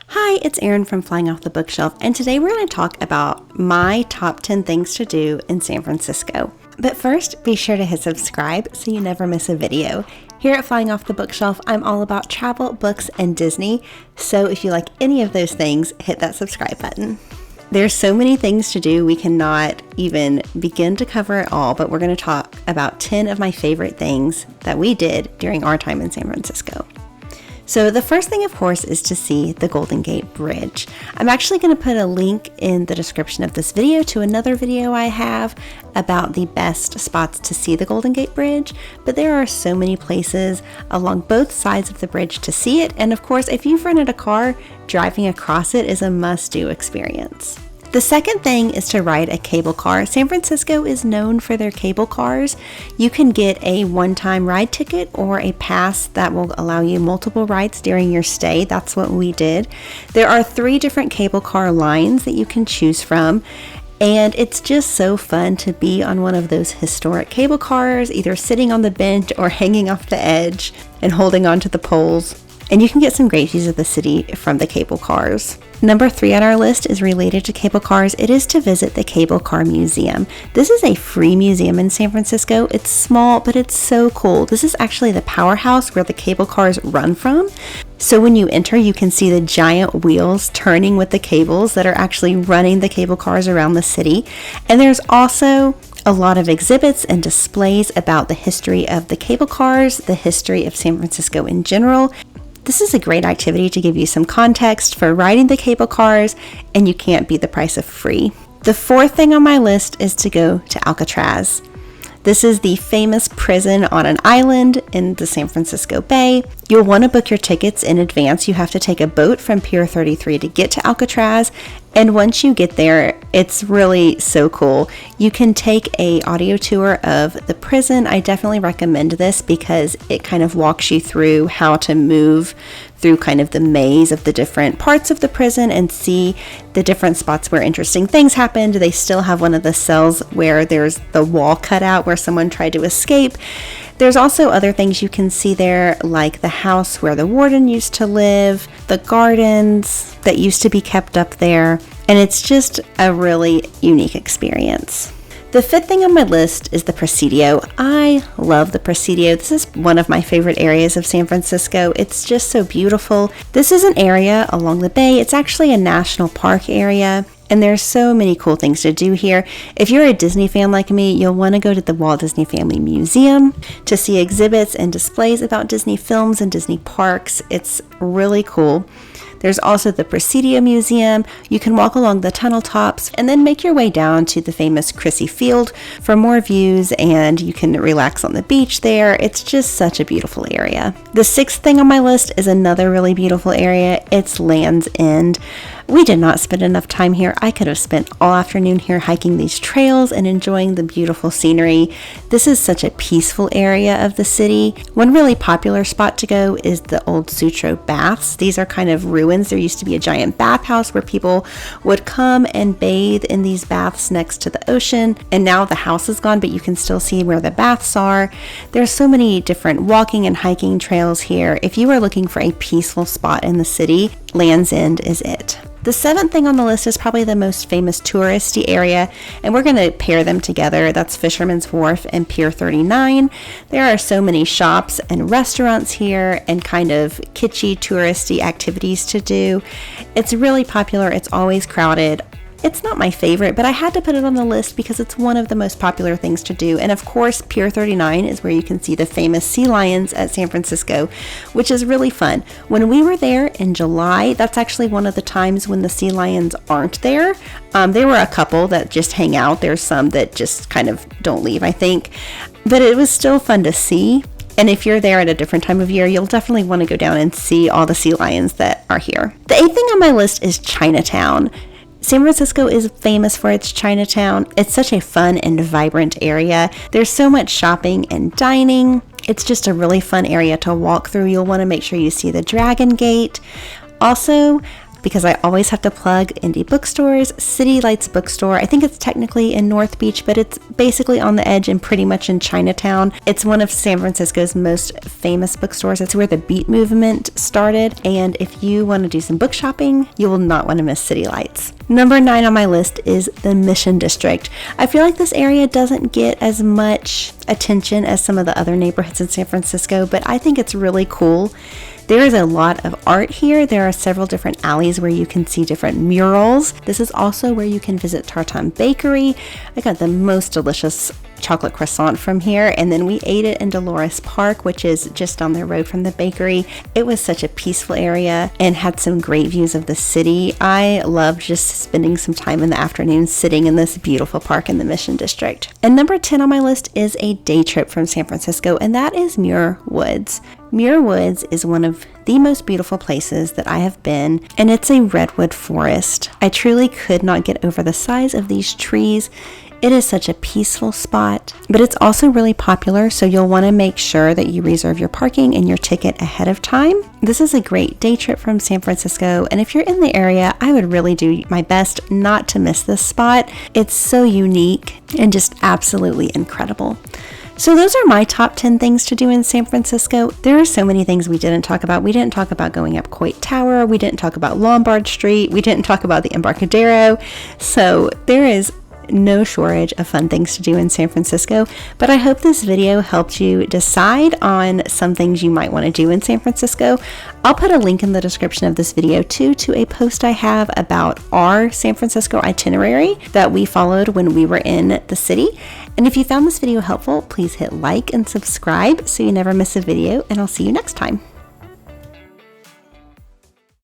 Hi, it's Erin from Flying Off the Bookshelf, and today we're going to talk about my top 10 things to do in San Francisco. But first, be sure to hit subscribe so you never miss a video. Here at Flying Off the Bookshelf, I'm all about travel, books, and Disney, so if you like any of those things, hit that subscribe button. There's so many things to do, we cannot even begin to cover it all, but we're going to talk about 10 of my favorite things that we did during our time in San Francisco. So the first thing, of course, is to see the Golden Gate Bridge. I'm actually going to put a link in the description of this video to another video I have about the best spots to see the Golden Gate Bridge, but there are so many places along both sides of the bridge to see it, and of course, if you've rented a car, driving across it is a must-do experience. The second thing is to ride a cable car. San Francisco is known for their cable cars. You can get a one-time ride ticket or a pass that will allow you multiple rides during your stay. That's what we did. There are 3 different cable car lines that you can choose from. And it's just so fun to be on one of those historic cable cars, either sitting on the bench or hanging off the edge and holding onto the poles. And you can get some great views of the city from the cable cars. Number 3 on our list is related to cable cars. It is to visit the Cable Car Museum. This is a free museum in San Francisco. It's small, but it's so cool. This is actually the powerhouse where the cable cars run from. So when you enter, you can see the giant wheels turning with the cables that are actually running the cable cars around the city. And there's also a lot of exhibits and displays about the history of the cable cars, the history of San Francisco in general. This is a great activity to give you some context for riding the cable cars, and you can't beat the price of free. The 4th thing on my list is to go to Alcatraz. This is the famous prison on an island in the San Francisco Bay. You'll want to book your tickets in advance. You have to take a boat from Pier 33 to get to Alcatraz. And once you get there, it's really so cool. You can take an audio tour of the prison. I definitely recommend this because it kind of walks you through how to move through kind of the maze of the different parts of the prison and see the different spots where interesting things happened. They still have one of the cells where there's the wall cut out where someone tried to escape. There's also other things you can see there, like the house where the warden used to live, the gardens that used to be kept up there, and it's just a really unique experience. The 5th thing on my list is the Presidio. I love the Presidio. This is one of my favorite areas of San Francisco. It's just so beautiful. This is an area along the bay. It's actually a national park area. And there's so many cool things to do here. If you're a Disney fan like me, you'll want to go to the Walt Disney Family Museum to see exhibits and displays about Disney films and Disney parks. It's really cool. There's also the Presidio Museum. You can walk along the tunnel tops and then make your way down to the famous Crissy Field for more views, and you can relax on the beach there. It's just such a beautiful area. The 6th thing on my list is another really beautiful area. It's Land's End. We did not spend enough time here. I could have spent all afternoon here hiking these trails and enjoying the beautiful scenery. This is such a peaceful area of the city. One really popular spot to go is the old Sutro baths. These are kind of ruins. There used to be a giant bathhouse where people would come and bathe in these baths next to the ocean. And now the house is gone, but you can still see where the baths are. There's so many different walking and hiking trails here. If you are looking for a peaceful spot in the city, Land's End is it. The 7th thing on the list is probably the most famous touristy area, and we're going to pair them together. That's Fisherman's Wharf and Pier 39. There are so many shops and restaurants here and kind of kitschy touristy activities to do. It's really popular. It's always crowded. It's not my favorite, but I had to put it on the list because it's one of the most popular things to do. And of course, Pier 39 is where you can see the famous sea lions at San Francisco, which is really fun. When we were there in July, that's actually one of the times when the sea lions aren't there. There were a couple that just hang out. There's some that just kind of don't leave, I think. But it was still fun to see. And if you're there at a different time of year, you'll definitely want to go down and see all the sea lions that are here. The 8th thing on my list is Chinatown. San Francisco is famous for its Chinatown. It's such a fun and vibrant area. There's so much shopping and dining. It's just a really fun area to walk through. You'll want to make sure you see the Dragon Gate. Also, because I always have to plug indie bookstores. City Lights bookstore, I think it's technically in North Beach, but it's basically on the edge and pretty much in Chinatown. It's one of San Francisco's most famous bookstores. It's where the Beat movement started, and if you want to do some book shopping, you will not want to miss City Lights. Number 9 on my list is the Mission District. I feel like this area doesn't get as much attention as some of the other neighborhoods in San Francisco, but I think it's really cool. There is a lot of art here. There are several different alleys where you can see different murals. This is also where you can visit Tartan Bakery. I got the most delicious chocolate croissant from here, and then we ate it in Dolores Park, which is just down the road from the bakery. It was such a peaceful area and had some great views of the city. I loved just spending some time in the afternoon sitting in this beautiful park in the Mission District. And number 10 on my list is a day trip from San Francisco, and that is Muir Woods. Muir Woods is one of the most beautiful places that I have been, and it's a redwood forest. I truly could not get over the size of these trees. It is such a peaceful spot, but it's also really popular, so you'll want to make sure that you reserve your parking and your ticket ahead of time. This is a great day trip from San Francisco, and if you're in the area, I would really do my best not to miss this spot. It's so unique and just absolutely incredible. So those are my top 10 things to do in San Francisco. There are so many things we didn't talk about. We didn't talk about going up Coit Tower. We didn't talk about Lombard Street. We didn't talk about the Embarcadero. So there is no shortage of fun things to do in San Francisco, but I hope this video helped you decide on some things you might want to do in San Francisco. I'll put a link in the description of this video too to a post I have about our San Francisco itinerary that we followed when we were in the city. And if you found this video helpful, please hit like and subscribe so you never miss a video, and I'll see you next time.